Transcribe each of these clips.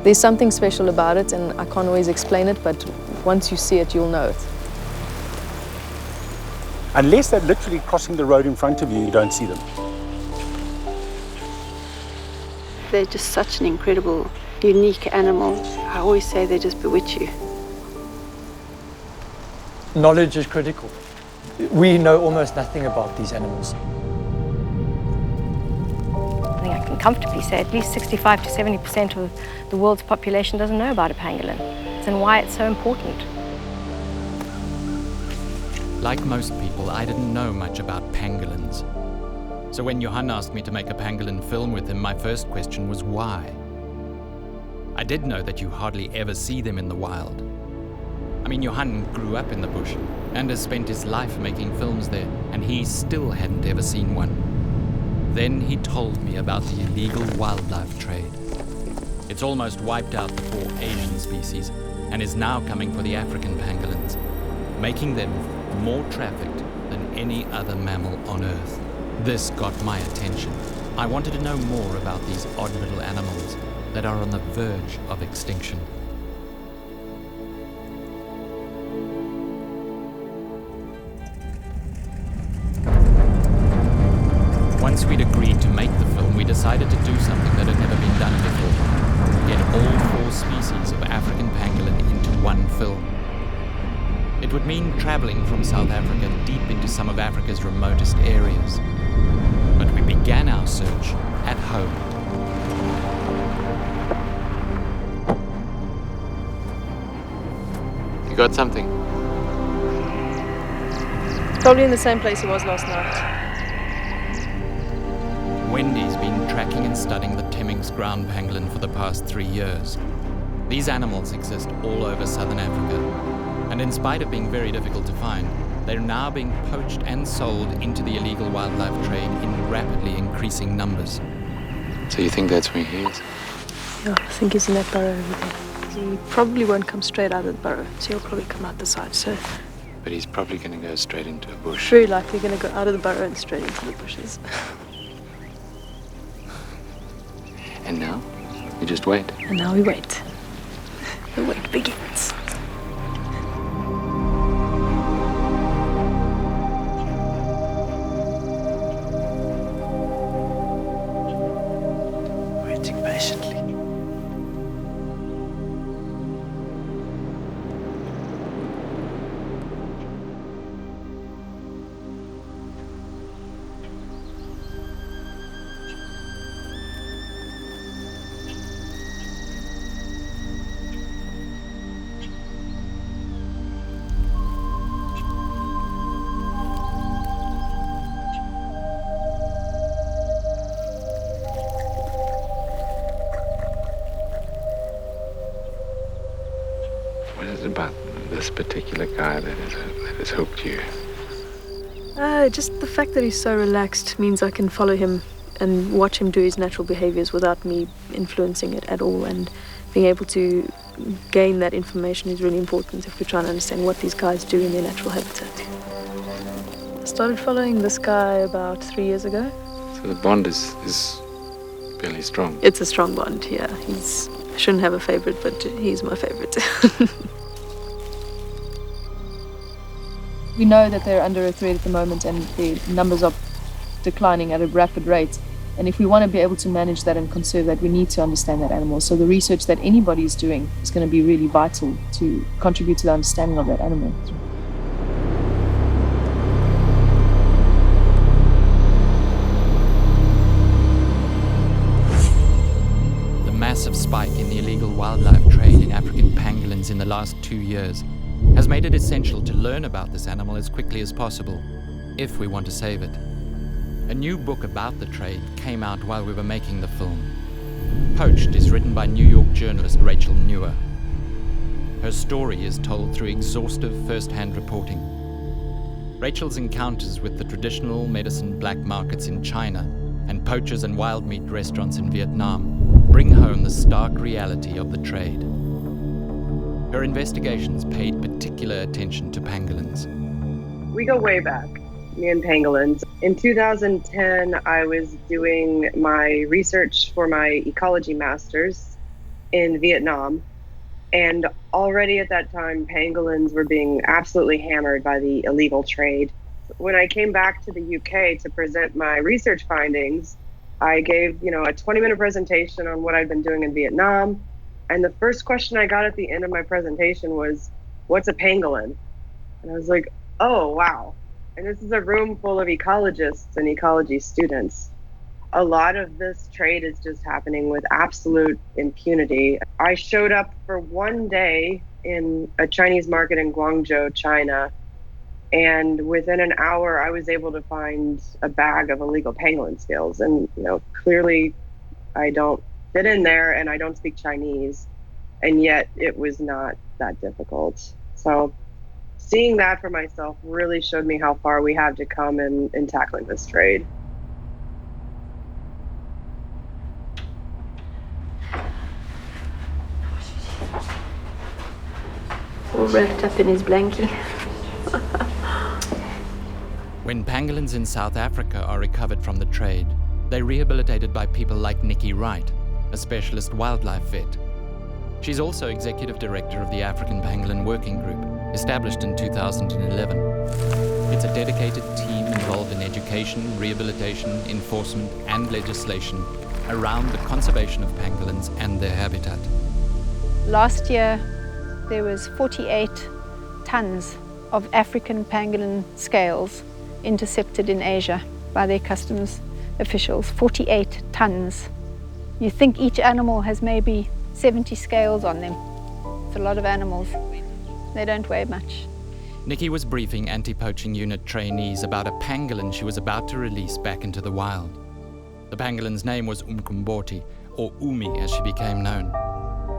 There's something special about it, and I can't always explain it, but once you see it, you'll know it. Unless they're literally crossing the road in front of you, you don't see them. They're just such an incredible, unique animal. I always say they just bewitch you. Knowledge is critical. We know almost nothing about these animals. I think I can comfortably say at least 65 to 70% of the world's population doesn't know about a pangolin and why it's so important. Like most people, I didn't know much about pangolins. So when Johan asked me to make a pangolin film with him, my first question was why? I did know that you hardly ever see them in the wild. I mean, Johan grew up in the bush and has spent his life making films there, and he still hadn't ever seen one. Then he told me about the illegal wildlife trade. It's almost wiped out the 4 Asian species and is now coming for the African pangolins, making them more trafficked than any other mammal on Earth. This got my attention. I wanted to know more about these odd little animals that are on the verge of extinction. Once we'd agreed to make the film, we decided to do something that had never been done before. Get all 4 species of African pangolin into one film. It would mean traveling from South Africa deep into some of Africa's remotest areas. But we began our search at home. You got something? It's probably in the same place it was last night. Wendy's been tracking and studying the Temminck's ground pangolin for the past 3 years. These animals exist all over southern Africa, and in spite of being very difficult to find, they're now being poached and sold into the illegal wildlife trade in rapidly increasing numbers. So you think that's where he is? Yeah, I think he's in that burrow over there. He probably won't come straight out of the burrow, so he'll probably come out the side. So, But he's probably going to go straight into a bush. very likely going to go out of the burrow and straight into the bushes. And now, we just wait. And now we wait. The wait begins. Waiting patiently. What is it about this particular guy that has hooked you? Just the fact that he's so relaxed means I can follow him and watch him do his natural behaviors without me influencing it at all, and being able to gain that information is really important if we're trying to understand what these guys do in their natural habitat. I started following this guy about 3 years ago. So the bond is fairly strong. It's a strong bond, yeah. I shouldn't have a favorite, but he's my favorite. We know that they're under a threat at the moment, and their numbers are declining at a rapid rate. And if we want to be able to manage that and conserve that, we need to understand that animal. So the research that anybody is doing is going to be really vital to contribute to the understanding of that animal. The massive spike in the illegal wildlife trade in African pangolins in the last 2 years has made it essential to learn about this animal as quickly as possible, if we want to save it. A new book about the trade came out while we were making the film. Poached is written by New York journalist Rachel Newer. Her story is told through exhaustive first-hand reporting. Rachel's encounters with the traditional medicine black markets in China and poachers and wild meat restaurants in Vietnam bring home the stark reality of the trade. Her investigations paid particular attention to pangolins. We go way back, me and pangolins. In 2010, I was doing my research for my ecology master's, in Vietnam. And already at that time, pangolins were being absolutely hammered by the illegal trade. When I came back to the UK to present my research findings, I gave, a 20-minute presentation on what I'd been doing in Vietnam. And the first question I got at the end of my presentation was, "What's a pangolin?" And I was like, oh, wow. And this is a room full of ecologists and ecology students. A lot of this trade is just happening with absolute impunity. I showed up for one day in a Chinese market in Guangzhou, China, and within an hour, I was able to find a bag of illegal pangolin scales. And, clearly I don't fit in there and I don't speak Chinese, and yet it was not that difficult. So seeing that for myself really showed me how far we have to come in tackling this trade. All wrapped up in his blankie. When pangolins in South Africa are recovered from the trade, they're rehabilitated by people like Nikki Wright, a specialist wildlife vet. She's also executive director of the African Pangolin Working Group, established in 2011. It's a dedicated team involved in education, rehabilitation, enforcement, and legislation around the conservation of pangolins and their habitat. Last year, there was 48 tons of African pangolin scales intercepted in Asia by their customs officials. 48 tons. You think each animal has maybe 70 scales on them. It's a lot of animals. They don't weigh much. Nikki was briefing anti-poaching unit trainees about a pangolin she was about to release back into the wild. The pangolin's name was Umkumboti, or Umi as she became known.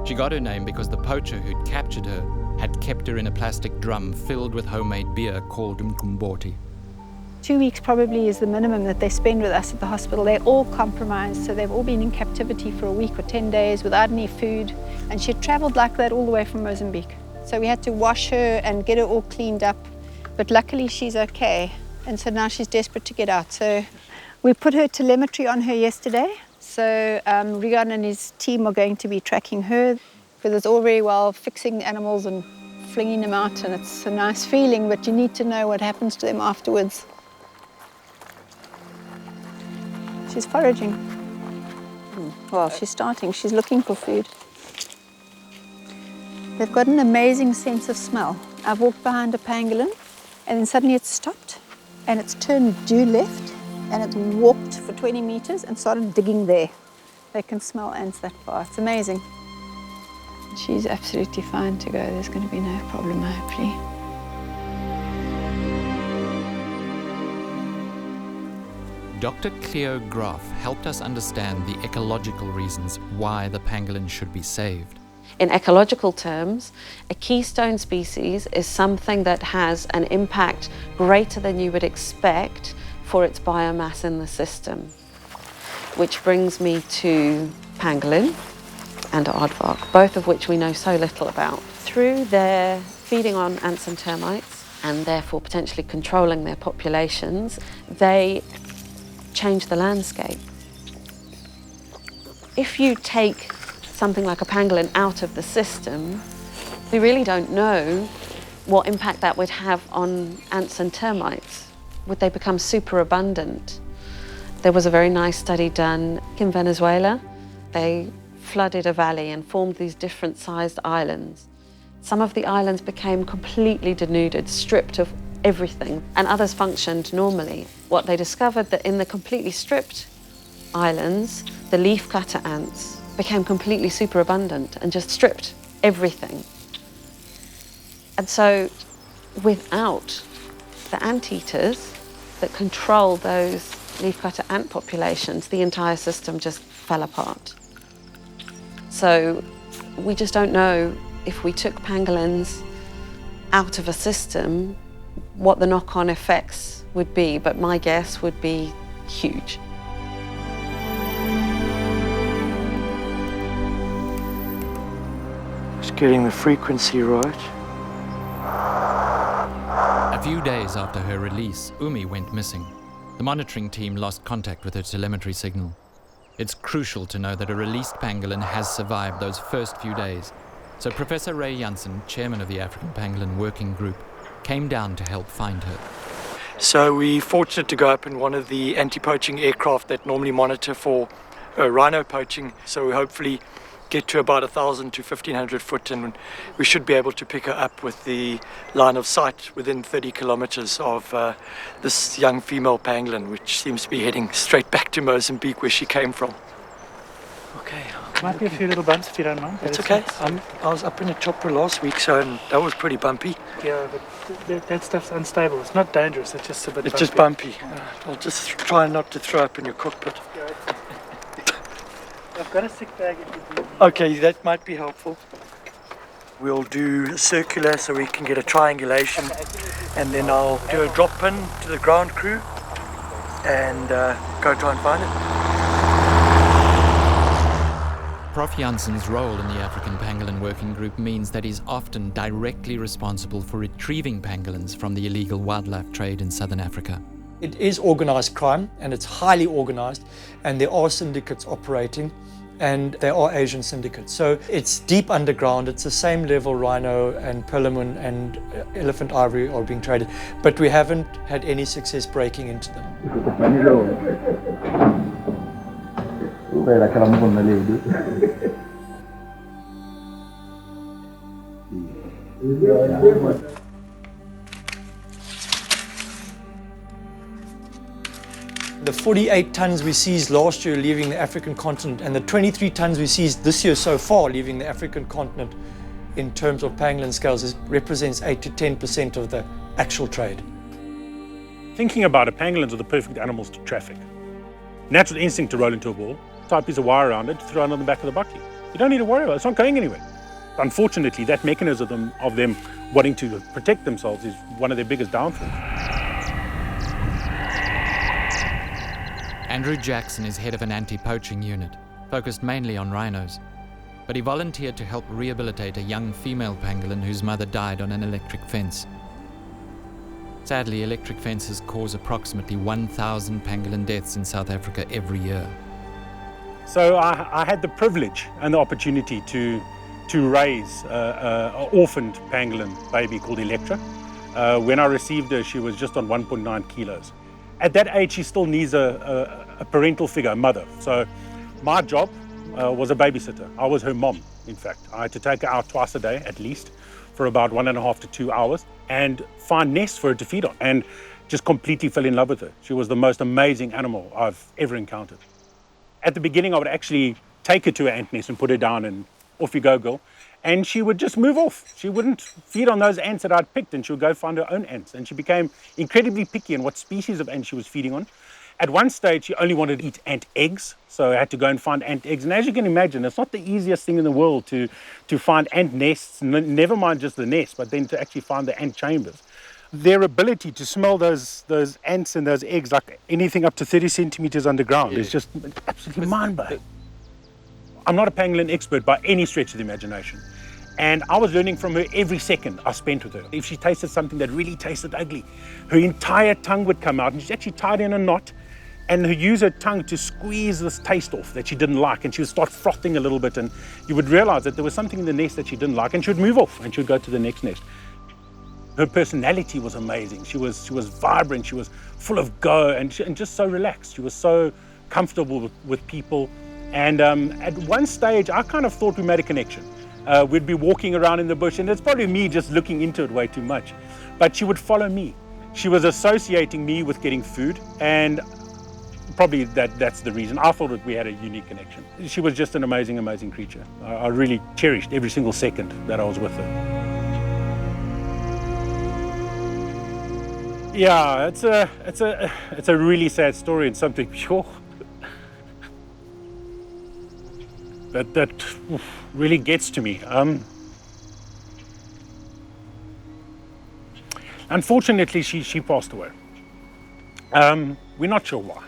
She got her name because the poacher who'd captured her had kept her in a plastic drum filled with homemade beer called Umkumboti. 2 weeks probably is the minimum that they spend with us at the hospital. They're all compromised, so they've all been in captivity for a week or 10 days without any food. And she traveled like that all the way from Mozambique. So we had to wash her and get her all cleaned up. But luckily she's okay. And so now she's desperate to get out. So we put her telemetry on her yesterday. So Rigan and his team are going to be tracking her, because it's all very well fixing the animals and flinging them out, and it's a nice feeling, but you need to know what happens to them afterwards. She's foraging. Well, she's starting. She's looking for food. They've got an amazing sense of smell. I've walked behind a pangolin, and then suddenly it's stopped, and it's turned due left, and it's walked for 20 meters and started digging there. They can smell ants that far. It's amazing. She's absolutely fine to go. There's going to be no problem, hopefully. Dr. Cleo Graff helped us understand the ecological reasons why the pangolin should be saved. In ecological terms, a keystone species is something that has an impact greater than you would expect for its biomass in the system. Which brings me to pangolin and aardvark, both of which we know so little about. Through their feeding on ants and termites, and therefore potentially controlling their populations, they change the landscape. If you take something like a pangolin out of the system, we really don't know what impact that would have on ants and termites. Would they become super abundant? There was a very nice study done in Venezuela. They flooded a valley and formed these different sized islands. Some of the islands became completely denuded, stripped of everything, and others functioned normally. What they discovered that in the completely stripped islands, the leafcutter ants became completely super abundant and just stripped everything. And so without the anteaters that control those leafcutter ant populations, the entire system just fell apart. So we just don't know if we took pangolins out of a system, what the knock-on effects would be, but my guess would be huge. Just getting the frequency right. A few days after her release, Umi went missing. The monitoring team lost contact with her telemetry signal. It's crucial to know that a released pangolin has survived those first few days. So Professor Ray Janssen, chairman of the African Pangolin Working Group, came down to help find her. So we're fortunate to go up in one of the anti-poaching aircraft that normally monitor for rhino poaching. So we hopefully get to about 1,000 to 1,500 foot, and we should be able to pick her up with the line of sight within 30 kilometers of this young female pangolin, which seems to be heading straight back to Mozambique, where she came from. Okay. Might be a few little bumps if you don't mind. It's okay. I was up in a chopper last week, so that was pretty bumpy. Yeah, but that stuff's unstable. It's not dangerous, it's just a bit bumpy. It's just bumpy. I'll just try not to throw up in your cockpit. I've got a sick bag if you do. Okay, that might be helpful. We'll do circular so we can get a triangulation, and then I'll do a drop pin to the ground crew and go try and find it. Prof. Janssen's role in the African Pangolin Working Group means that he's often directly responsible for retrieving pangolins from the illegal wildlife trade in southern Africa. It is organised crime, and it's highly organised, and there are syndicates operating, and there are Asian syndicates. So it's deep underground. It's the same level rhino and perlemoen and elephant ivory are being traded, but we haven't had any success breaking into them. The 48 tons we seized last year leaving the African continent, and the 23 tons we seized this year so far leaving the African continent in terms of pangolin scales represents 8 to 10% of the actual trade. Thinking about it, pangolins are the perfect animals to traffic. Natural instinct to roll into a ball, tie a piece of wire around it, throw it on the back of the bucky. You don't need to worry about it, it's not going anywhere. Unfortunately, that mechanism of them wanting to protect themselves is one of their biggest downfalls. Andrew Jackson is head of an anti-poaching unit, focused mainly on rhinos. But he volunteered to help rehabilitate a young female pangolin whose mother died on an electric fence. Sadly, electric fences cause approximately 1,000 pangolin deaths in South Africa every year. So I had the privilege and the opportunity to raise an orphaned pangolin baby called Electra. When I received her, she was just on 1.9 kilos. At that age, she still needs a parental figure, a mother. So my job was a babysitter. I was her mom, in fact. I had to take her out twice a day, at least, for about 1.5 to 2 hours, and find nests for her to feed on, and just completely fell in love with her. She was the most amazing animal I've ever encountered. At the beginning, I would actually take her to her ant nest and put her down, and off you go, girl. And she would just move off. She wouldn't feed on those ants that I'd picked, and she would go find her own ants. And she became incredibly picky in what species of ant she was feeding on. At one stage, she only wanted to eat ant eggs, so I had to go and find ant eggs. And as you can imagine, it's not the easiest thing in the world to find ant nests, never mind just the nest, but then to actually find the ant chambers. Their ability to smell those ants and those eggs, like anything up to 30 centimeters underground, is just absolutely mind-blowing. I'm not a pangolin expert by any stretch of the imagination. And I was learning from her every second I spent with her. If she tasted something that really tasted ugly, her entire tongue would come out, and she's actually tied in a knot, and her use her tongue to squeeze this taste off that she didn't like, and she would start frothing a little bit, and you would realize that there was something in the nest that she didn't like, and she would move off, and she would go to the next nest. Her personality was amazing. She was vibrant, she was full of go, and just so relaxed. She was so comfortable with people. And at one stage, I kind of thought we made a connection. We'd be walking around in the bush, and it's probably me just looking into it way too much. But she would follow me. She was associating me with getting food, and probably that's the reason. I thought that we had a unique connection. She was just an amazing, amazing creature. I really cherished every single second that I was with her. Yeah, it's a really sad story, and something sure that really gets to me. Unfortunately, she passed away. We're not sure why.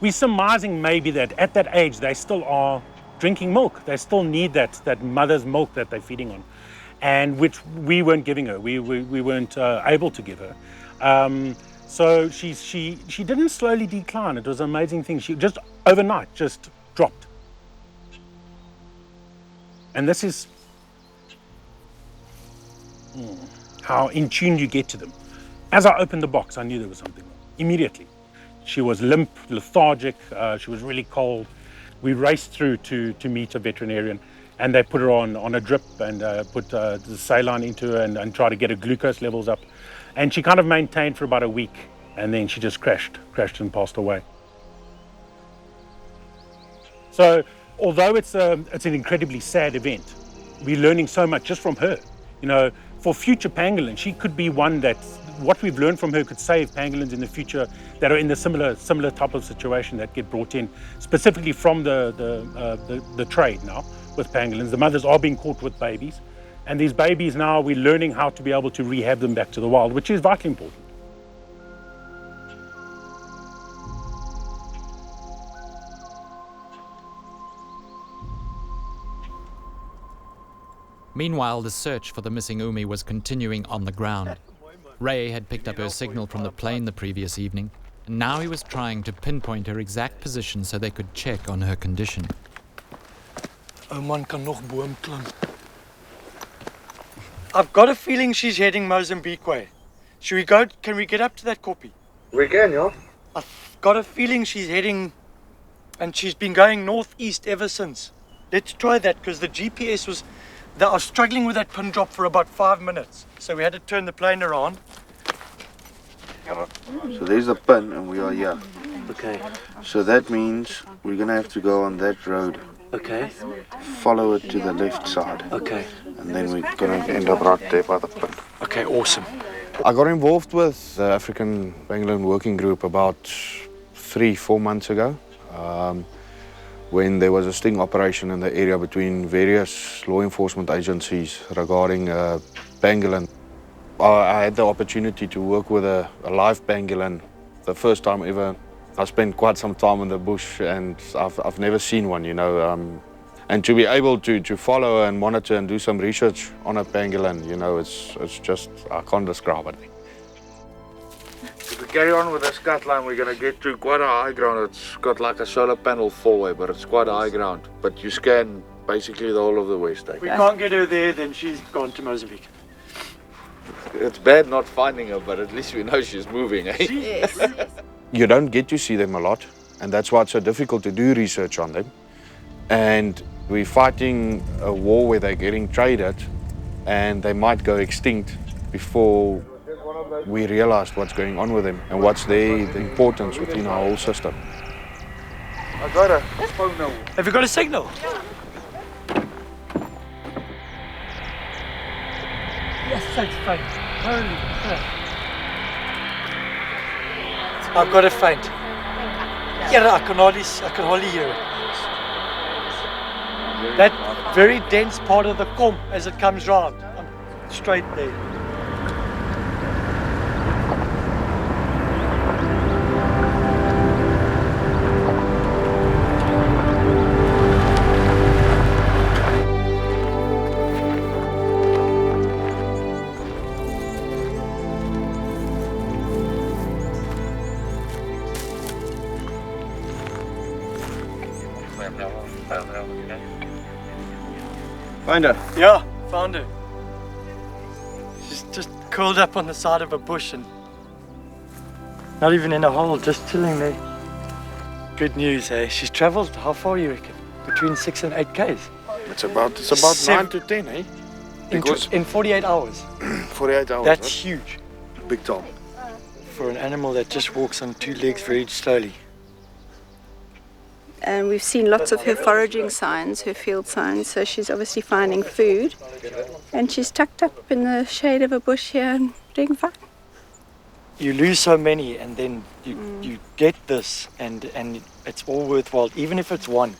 We're surmising maybe that at that age they still are drinking milk. They still need that mother's milk that they're feeding on, and which we weren't giving her. We weren't able to give her. So she didn't slowly decline. It was an amazing thing. She just overnight just dropped. And this is how in tune you get to them. As I opened the box, I knew there was something wrong. Immediately. She was limp, lethargic, she was really cold. We raced through to meet a veterinarian, and they put her on a drip and put the saline into her and try to get her glucose levels up. And she kind of maintained for about a week, and then she just crashed and passed away. So although it's an incredibly sad event, we're learning so much just from her. You know, for future pangolins, she could be one that what we've learned from her could save pangolins in the future that are in the similar type of situation that get brought in, specifically from the trade now with pangolins. The mothers are being caught with babies, and these babies now we're learning how to be able to rehab them back to the wild, which is vitally important. Meanwhile, the search for the missing Umi was continuing on the ground. Ray had picked up her signal from the plane the previous evening, and now he was trying to pinpoint her exact position so they could check on her condition. Oh man kan nog boom klim. I've got a feeling she's heading Mozambique way. Should we go? Can we get up to that koppie? We can, yeah. I've got a feeling she's heading, and she's been going northeast ever since. Let's try that, because the GPS was... I was struggling with that pin drop for about 5 minutes, so we had to turn the plane around. So there's the pin, and we are here. Okay. So that means we're gonna have to go on that road. Okay. Follow it to the left side. Okay. And then we're gonna end up right there by the pin. Okay, awesome. I got involved with the African Pangolin Working Group about 3-4 months ago. When there was a sting operation in the area between various law enforcement agencies regarding pangolin. I had the opportunity to work with a live pangolin the first time ever. I spent quite some time in the bush, and I've never seen one, you know. And to be able to follow and monitor and do some research on a pangolin, you know, it's just, I can't describe it. If we carry on with this cut line, we're going to get to quite a high ground. It's got like a solar panel four-way, but it's quite a high ground. But you scan basically the whole of the West. If we can't get her there, then she's gone to Mozambique. It's bad not finding her, but at least we know she's moving, eh? Yes. You don't get to see them a lot, and that's why it's so difficult to do research on them. And we're fighting a war where they're getting traded, and they might go extinct before we realized what's going on with them and what's the importance within our whole system. I got a phone now. Have you got a signal? Yes, that's faint. Holy crap. I've got a faint. Yeah, I can hardly hear it. That very dense part of the kom as it comes round. I'm straight there. Find her? Yeah, found her. She's just curled up on the side of a bush and not even in a hole, just chilling there. Good news, eh? She's travelled, how far you reckon? Between 6 and 8 Ks. It's about 9 to 10, eh? In 48 hours. 48 hours. That's huge. Big time. For an animal that just walks on 2 legs very slowly. And we've seen lots of her foraging signs, her field signs, so she's obviously finding food. And she's tucked up in the shade of a bush here and doing fine. You lose so many, and then you get this, and it's all worthwhile, even if it's one.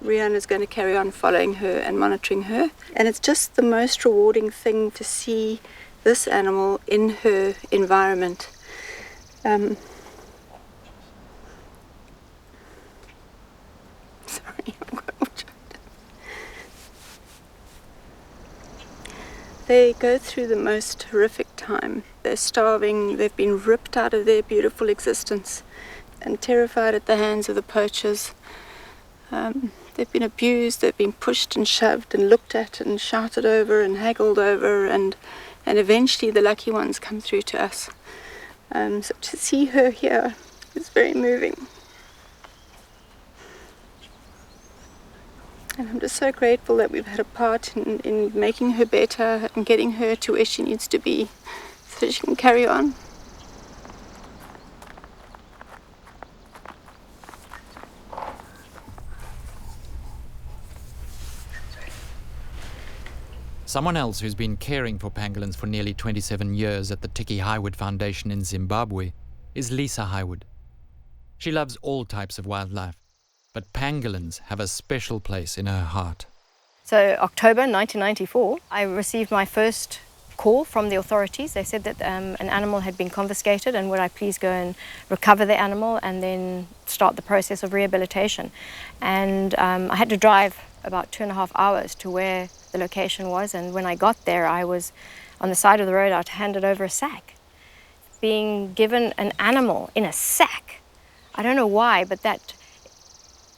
Rihanna's going to carry on following her and monitoring her. And it's just the most rewarding thing to see this animal in her environment. They go through the most horrific time. They're starving, they've been ripped out of their beautiful existence. and terrified at the hands of the poachers. They've been abused, they've been pushed and shoved and looked at and shouted over and haggled over, and eventually the lucky ones come through to us. So to see her here is very moving. And I'm just so grateful that we've had a part in making her better and getting her to where she needs to be so that she can carry on. Someone else who's been caring for pangolins for nearly 27 years at the Tiki Highwood Foundation in Zimbabwe is Lisa Highwood. She loves all types of wildlife, but pangolins have a special place in her heart. So October 1994, I received my first call from the authorities. They said that an animal had been confiscated and would I please go and recover the animal and then start the process of rehabilitation. And I had to drive about 2.5 hours to where the location was, and when I got there I was on the side of the road. I'd handed over a sack. Being given an animal in a sack, I don't know why, but that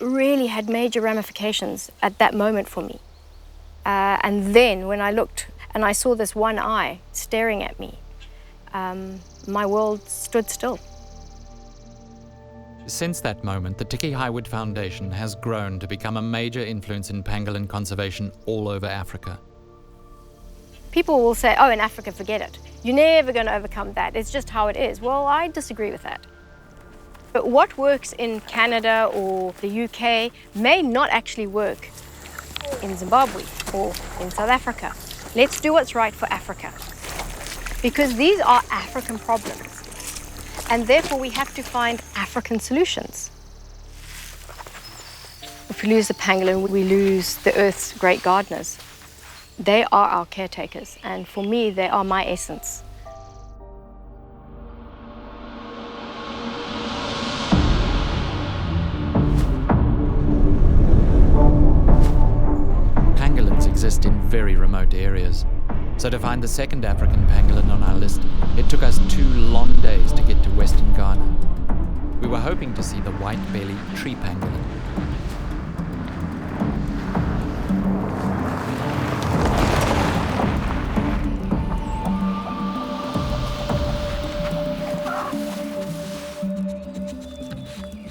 really had major ramifications at that moment for me. And then when I looked and I saw this one eye staring at me, my world stood still. Since that moment, the Tiki Highwood Foundation has grown to become a major influence in pangolin conservation all over Africa. People will say, oh, in Africa, forget it. You're never going to overcome that. It's just how it is. Well, I disagree with that. But what works in Canada or the UK may not actually work in Zimbabwe or in South Africa. Let's do what's right for Africa, because these are African problems. And therefore we have to find African solutions. If we lose the pangolin, we lose the Earth's great gardeners. They are our caretakers, and for me, they are my essence. Pangolins exist in very remote areas. So to find the second African pangolin on our list, it took us 2 long days to get to Western Ghana. We were hoping to see the white-bellied tree pangolin.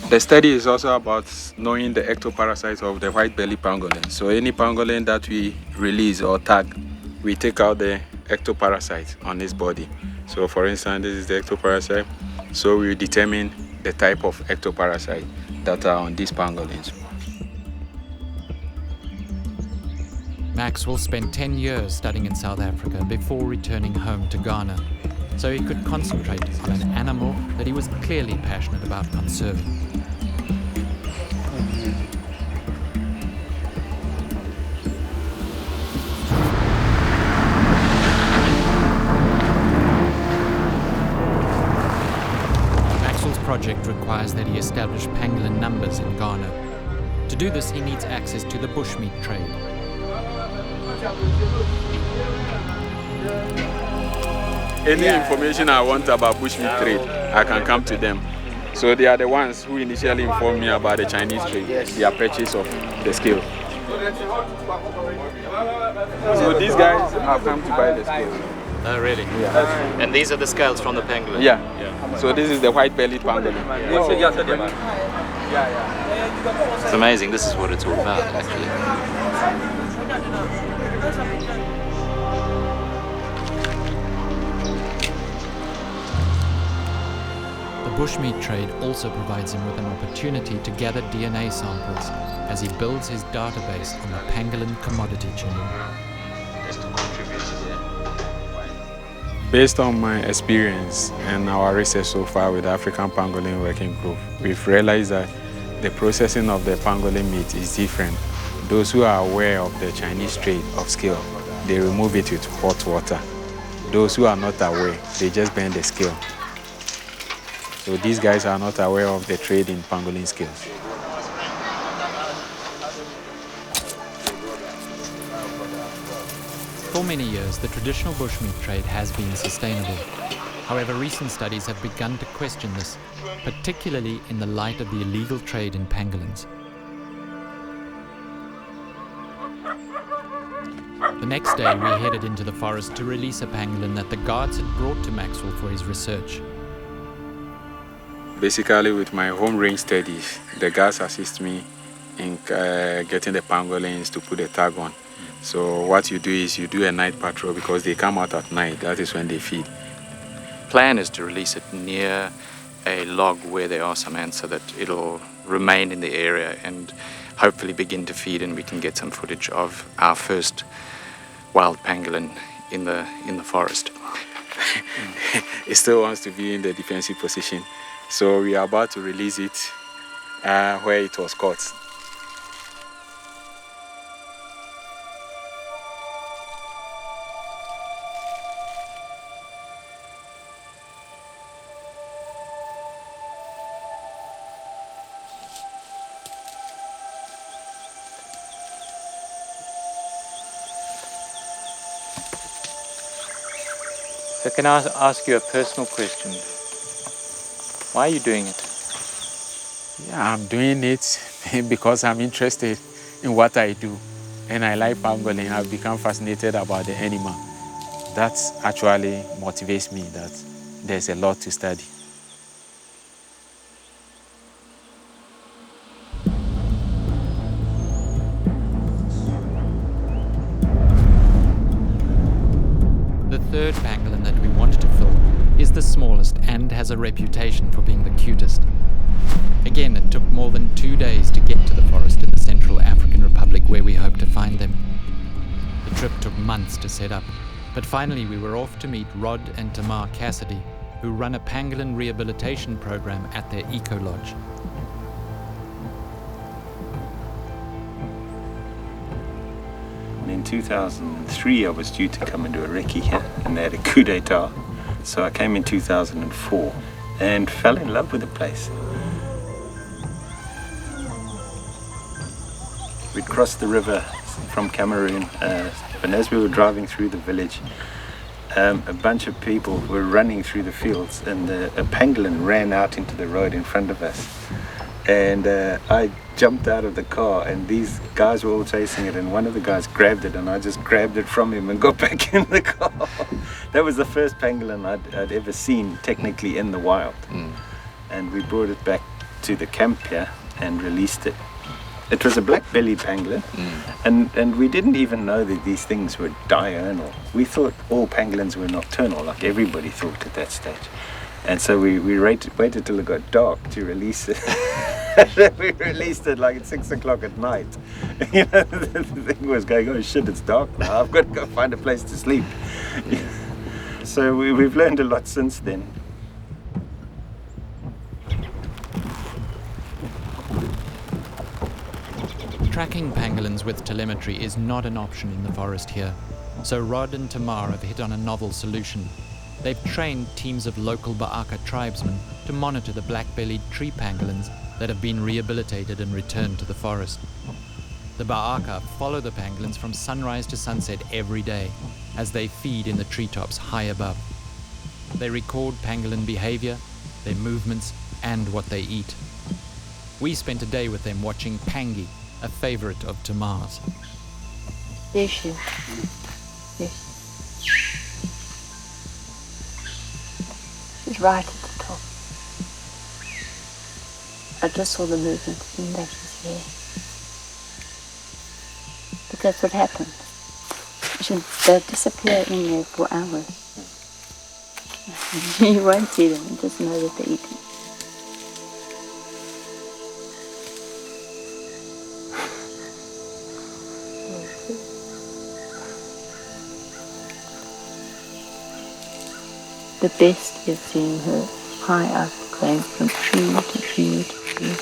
The study is also about knowing the ectoparasites of the white-bellied pangolin. So any pangolin that we release or tag, we take out the ectoparasite on its body. So for instance, this is the ectoparasite. So we determine the type of ectoparasite that are on these pangolins. Max will spend 10 years studying in South Africa before returning home to Ghana, so he could concentrate on an animal that he was clearly passionate about conserving. Project requires that he establish pangolin numbers in Ghana. To do this, he needs access to the bushmeat trade. Any information I want about bushmeat trade, I can come to them. So they are the ones who initially informed me about the Chinese trade, their purchase of the scale. So these guys have come to buy the scales. Oh, really? Yeah. And these are the scales from the pangolin? Yeah. So this is the white-bellied pangolin. It's amazing. This is what it's all about, actually. The bushmeat trade also provides him with an opportunity to gather DNA samples as he builds his database on the pangolin commodity chain. Based on my experience and our research so far with the African Pangolin Working Group, we've realized that the processing of the pangolin meat is different. Those who are aware of the Chinese trade of scale, they remove it with hot water. Those who are not aware, they just burn the scale. So these guys are not aware of the trade in pangolin scales. For many years, the traditional bushmeat trade has been sustainable. However, recent studies have begun to question this, particularly in the light of the illegal trade in pangolins. The next day, we headed into the forest to release a pangolin that the guards had brought to Maxwell for his research. Basically, with my home range studies, the guards assist me in getting the pangolins to put a tag on. So what you do is you do a night patrol because they come out at night. That is when they feed. Plan is to release it near a log where there are some ants so that it'll remain in the area and hopefully begin to feed, and we can get some footage of our first wild pangolin in the forest. It still wants to be in the defensive position. So we are about to release it where it was caught. So can I ask you a personal question? Why are you doing it? Yeah, I'm doing it because I'm interested in what I do. And I like pangolin. I've become fascinated about the animal. That actually motivates me that there's a lot to study. The third pangolin that we wanted to film is the smallest and has a reputation for being the cutest. Again, it took more than 2 days to get to the forest in the Central African Republic where we hoped to find them. The trip took months to set up, but finally we were off to meet Rod and Tamar Cassidy, who run a pangolin rehabilitation program at their eco-lodge. In 2003 I was due to come into a recce here, and they had a coup d'etat. So I came in 2004 and fell in love with the place. We'd crossed the river from Cameroon, and as we were driving through the village, a bunch of people were running through the fields, and a pangolin ran out into the road in front of us. And I jumped out of the car, and these guys were all chasing it, and one of the guys grabbed it, and I just grabbed it from him and got back in the car. That was the first pangolin I'd ever seen technically in the wild. And we brought it back to the camp here and released it. It was a black-bellied pangolin, and we didn't even know that these things were diurnal. We thought all pangolins were nocturnal, like everybody thought at that stage. And so we waited till it got dark to release it. We released it like at 6 o'clock at night. You know, the thing was going, oh shit, it's dark now, I've got to go find a place to sleep. So we've learned a lot since then. Tracking pangolins with telemetry is not an option in the forest here, so Rod and Tamar have hit on a novel solution. They've trained teams of local Ba'aka tribesmen to monitor the black-bellied tree pangolins that have been rehabilitated and returned to the forest. The Ba'aka follow the pangolins from sunrise to sunset every day as they feed in the treetops high above. They record pangolin behavior, their movements, and what they eat. We spent a day with them watching Pangi, a favorite of Tamar's. There she is. Yes. She's right at the top. I just saw the movement and that she's here. But that's what happened. They'll disappear in there for hours. You won't see them, you just know that they're eating. The best is seeing her high up, going from tree to tree to tree.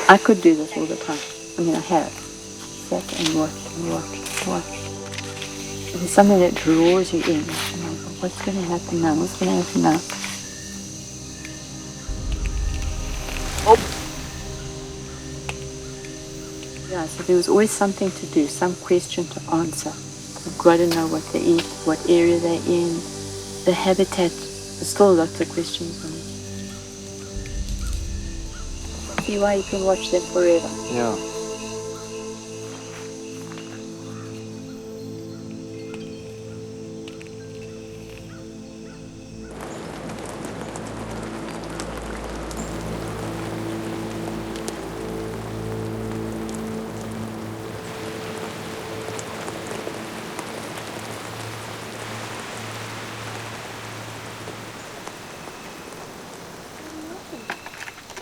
I could do this all the time. I mean, I have. Sat and watched and watched and watched. It's something that draws you in. What's going to happen now? What's going to happen now? Oh. Yeah, so there was always something to do, some question to answer. I've got to know what they eat, what area they're in. the habitat is still lots of questions on it. See why you can watch them forever. Yeah.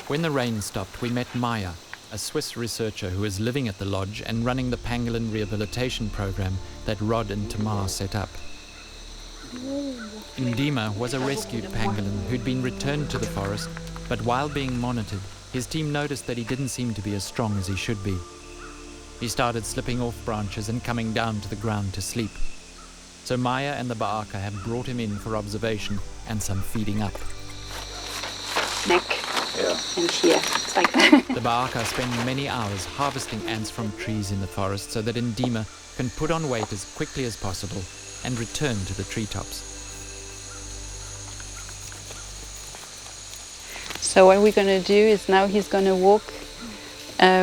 When the rain stopped, we met Maya, a Swiss researcher who is living at the lodge and running the pangolin rehabilitation program that Rod and Tamar set up. Ndima was a rescued pangolin who'd been returned to the forest, but while being monitored, his team noticed that he didn't seem to be as strong as he should be. He started slipping off branches and coming down to the ground to sleep. So Maya and the Ba'aka have brought him in for observation and some feeding up. Neck. Yeah. And here. It's like The Ba'aka spend many hours harvesting ants from trees in the forest so that Ndima can put on weight as quickly as possible and return to the treetops. So what we're going to do is now he's going to walk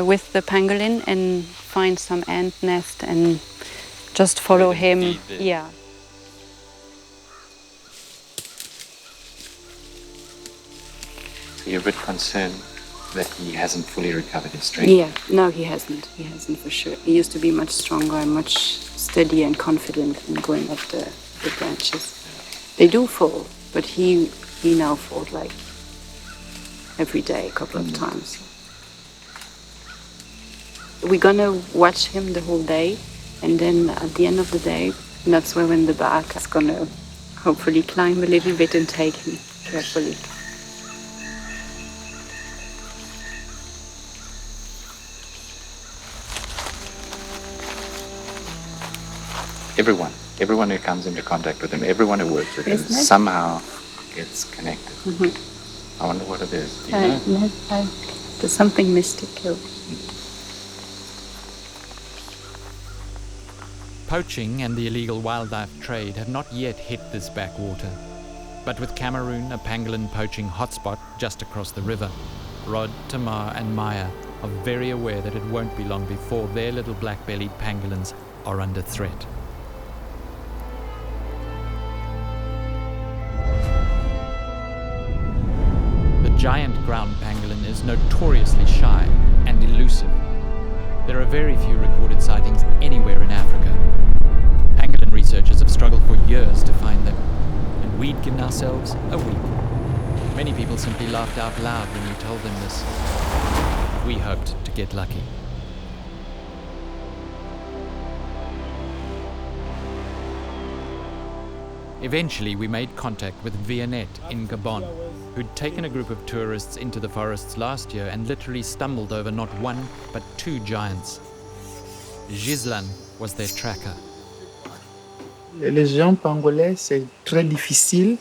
with the pangolin and find some ant nest and just follow him. Yeah. You're a bit concerned that he hasn't fully recovered his strength? Yeah, no, he hasn't. He hasn't for sure. He used to be much stronger and much steadier and confident in going up the branches. They do fall, but he now falls like every day, a couple of times. We're gonna watch him the whole day, and then at the end of the day, that's when the Ba'aka is gonna hopefully climb a little bit and take him carefully. Everyone who comes into contact with him, everyone who works with him, Isn't it? somehow gets connected. I wonder what it is. Do you know? There's something mystical. Poaching and the illegal wildlife trade have not yet hit this backwater. But with Cameroon a pangolin poaching hotspot just across the river, Rod, Tamar and Maya are very aware that it won't be long before their little black-bellied pangolins are under threat. The giant ground pangolin is notoriously shy and elusive. There are very few recorded sightings anywhere in Africa. Pangolin researchers have struggled for years to find them, and we'd given ourselves a week. Many people simply laughed out loud when you told them this. We hoped to get lucky. Eventually, we made contact with Vianet in Gabon, who'd taken a group of tourists into the forests last year and literally stumbled over not one, but two giants. Gislan was their tracker. Les géants pangolins, c'est très difficile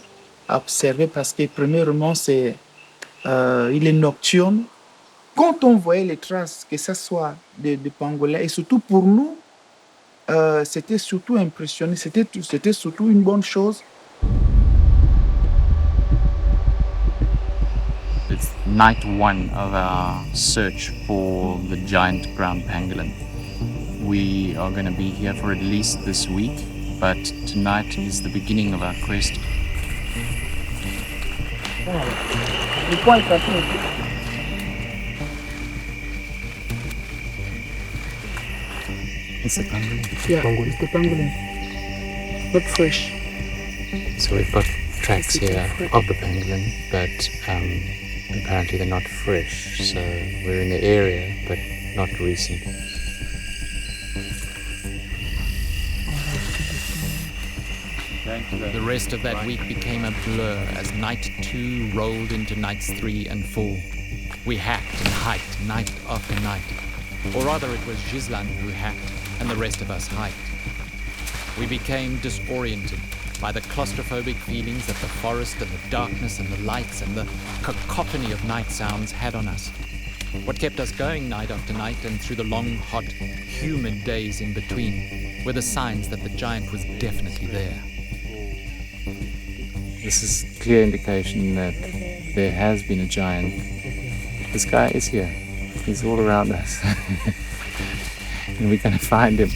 à observer parce que, premièrement, il est nocturne. Quand on voyait les traces, que ce soit de pangolins, et surtout pour nous, c'était surtout impressionnant, c'était surtout une bonne chose. It's night one of our search for the giant ground pangolin. We are going to be here for at least this week, but tonight is the beginning of our quest. It's the pangolin. Yeah, it's the pangolin. Not fresh. So we've got tracks here of the pangolin, but apparently they're not fresh. So we're in the area, but not recent. The rest of that week became a blur as night 2 rolled into nights 3 and 4. We hacked and hiked night after night. Or rather, it was Gislan who hacked and the rest of us hiked. We became disoriented by the claustrophobic feelings that the forest and the darkness and the lights and the cacophony of night sounds had on us. What kept us going night after night and through the long, hot, humid days in between were the signs that the giant was definitely there. This is clear indication that there has been a giant. This guy is here. He's all around us. And we're going to find him.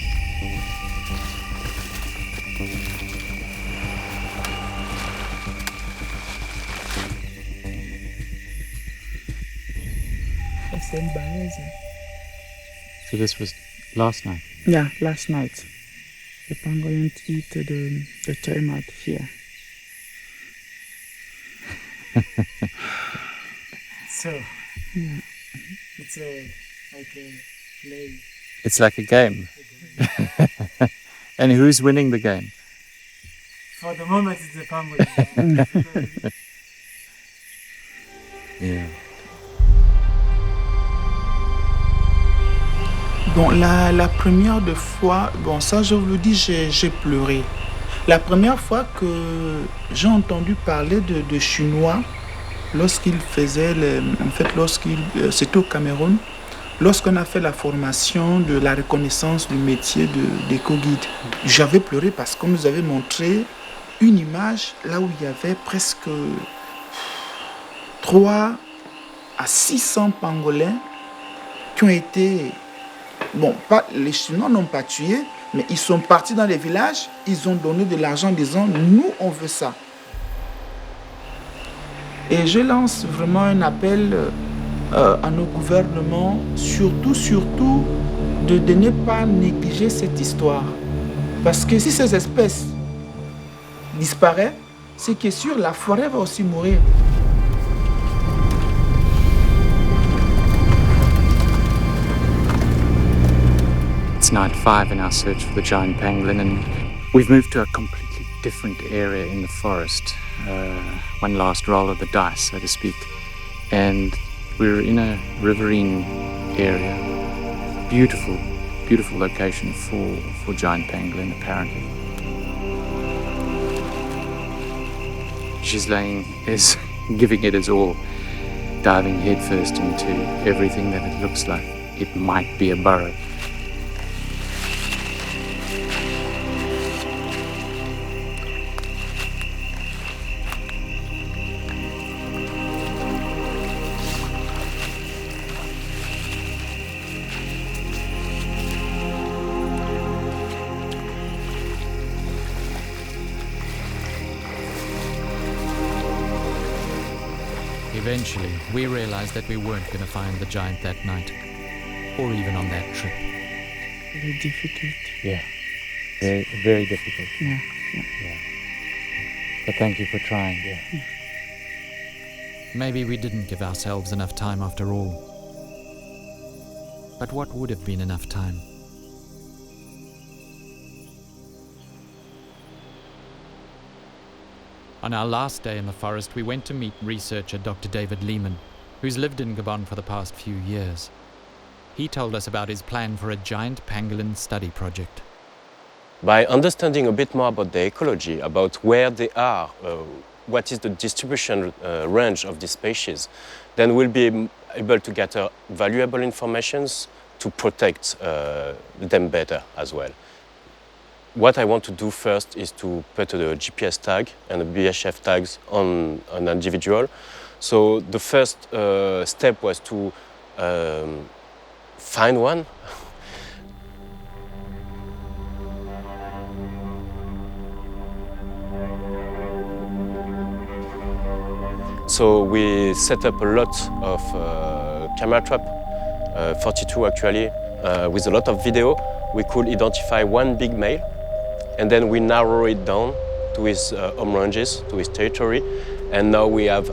So this was last night? Yeah, last night. The pangolins eat the termite here. So, Yeah. it's like a play. It's like a game. And who's winning the game? For the moment, it's the pangolin. Yeah. Bon, la première de fois, bon, ça je vous le dis, j'ai pleuré. La première fois que j'ai entendu parler de Chinois, lorsqu'ils faisaient, c'était au Cameroun, lorsqu'on a fait la formation de la reconnaissance du métier d'éco-guide, j'avais pleuré parce qu'on nous avait montré une image là où il y avait presque 300 à 600 pangolins qui ont été... Bon, les Chinois n'ont pas tué, mais ils sont partis dans les villages, ils ont donné de l'argent en disant « nous, on veut ça ». Et je lance vraiment un appel à nos gouvernements, surtout, de ne pas négliger cette histoire. Parce que si ces espèces disparaissent, c'est que sûr, la forêt va aussi mourir. It's night 5 in our search for the giant pangolin, and we've moved to a completely different area in the forest. One last roll of the dice, so to speak. And we're in a riverine area. Beautiful, beautiful location for giant pangolin, apparently. She's giving it his all, diving headfirst into everything that it looks like it might be a burrow. Eventually, we realized that we weren't going to find the giant that night, or even on that trip. Very difficult. Yeah, very, very difficult. Yeah. But thank you for trying. Yeah. Maybe we didn't give ourselves enough time after all. But what would have been enough time? On our last day in the forest, we went to meet researcher Dr. David Lehman, who's lived in Gabon for the past few years. He told us about his plan for a giant pangolin study project. By understanding a bit more about the ecology, about where they are, what is the distribution range of these species, then we'll be able to gather valuable information to protect them better as well. What I want to do first is to put a GPS tag and a BHF tags on an individual. So the first step was to find one. So we set up a lot of camera trap, 42 actually, with a lot of video. We could identify one big male, and then we narrow it down to his home ranges, to his territory. And now we have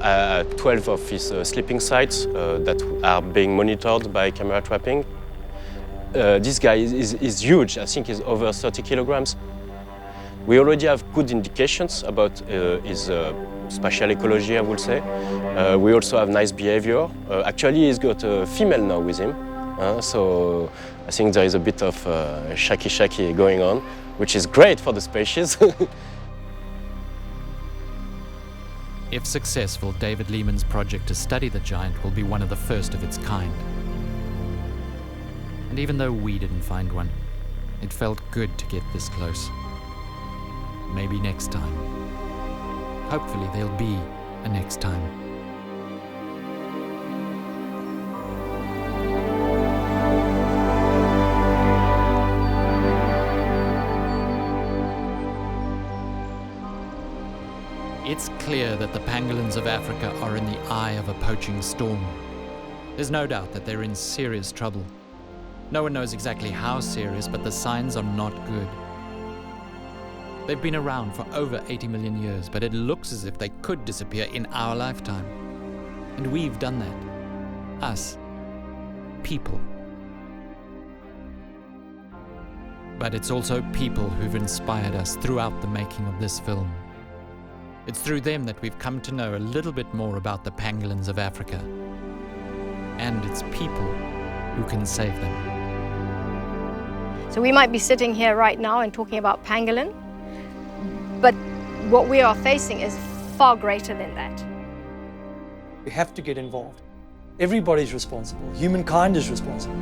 12 of his sleeping sites that are being monitored by camera trapping. This guy is huge. I think he's over 30 kilograms. We already have good indications about his spatial ecology, I would say. We also have nice behavior. Actually, he's got a female now with him. So I think there is a bit of shaky going on, which is great for the species. If successful, David Lehman's project to study the giant will be one of the first of its kind. And even though we didn't find one, it felt good to get this close. Maybe next time. Hopefully there'll be a next time. It's clear that the pangolins of Africa are in the eye of a poaching storm. There's no doubt that they're in serious trouble. No one knows exactly how serious, but the signs are not good. They've been around for over 80 million years, but it looks as if they could disappear in our lifetime. And we've done that. Us. People. But it's also people who've inspired us throughout the making of this film. It's through them that we've come to know a little bit more about the pangolins of Africa. And it's people who can save them. So we might be sitting here right now and talking about pangolin, but what we are facing is far greater than that. We have to get involved. Everybody's responsible. Humankind is responsible.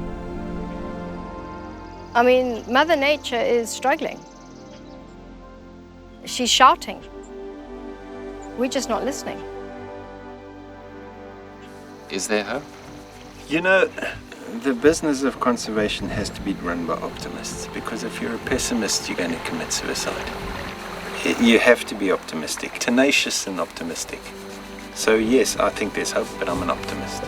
I mean, Mother Nature is struggling. She's shouting. We're just not listening. Is there hope? You know, the business of conservation has to be run by optimists, because if you're a pessimist, you're going to commit suicide. You have to be optimistic, tenacious and optimistic. So yes, I think there's hope, but I'm an optimist.